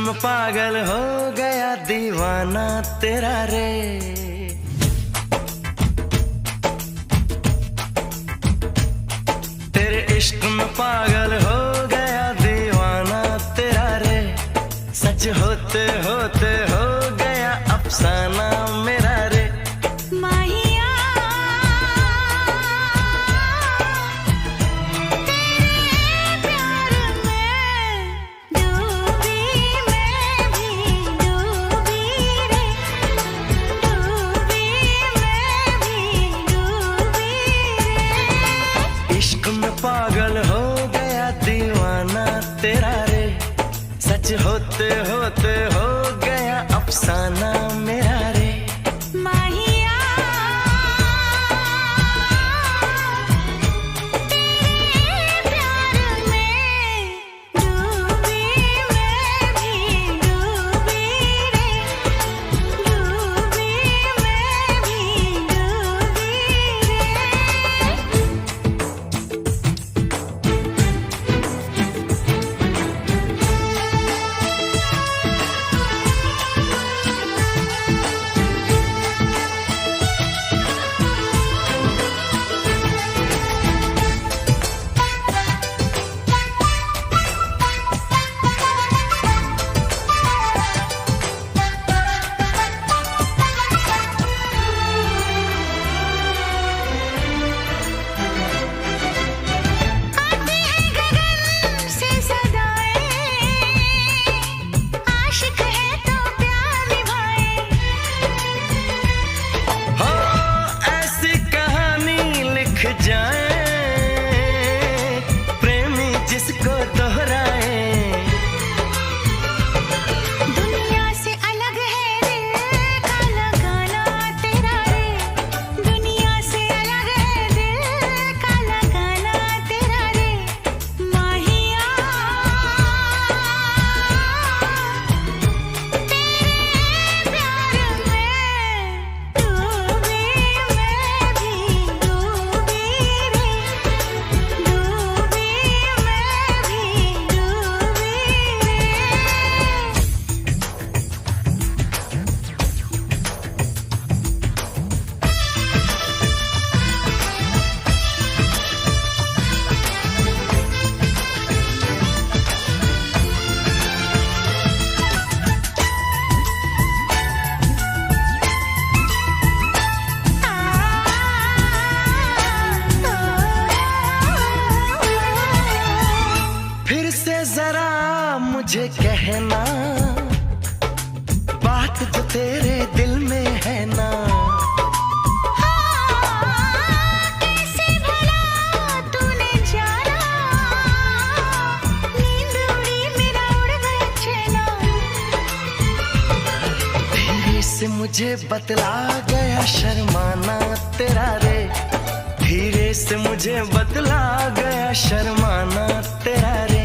में पागल हो गया दीवाना तेरा रे। तेरे इश्क में पागल हो गया दीवाना तेरा रे। सच होते होते हो गया अफसाना मेरा रे। माहिया तेरे प्यार में डूबी, मैं भी डूबी रे। डूबी, मैं भी डूबी रे। इश्क में पागल हो गया दीवाना तेरा रे। सच होते होते हो गया अफसाना मेरा रे। माहिया तेरे प्यार में डूबी, मैं भी डूबी रे। डूबी, मैं भी डूबी आती है गगन से सदाएं। आशिक है तो प्यार निभाए। हो ऐसी कहानी लिख जाए प्रेमी जिसको दोहराए। दुनिया से अलग है दिल का लगाना तेरा रे। दुनिया से अलग है दिल का लगाना तेरा रे। माहिया तेरे प्यार में डूबी, मैं भी डूबी रे। डूबी, मैं भी डूबी रे। फिर से जरा मुझे कहना बात जो तेरे दिल में है ना। कैसे भला तूने जाना। नींद उड़ी मेरा उड़ गया चैना। धीरे से मुझे बतला गया शर्माना तेरा रे। धीरे से मुझे बतला गया शर्माना तेरा रे।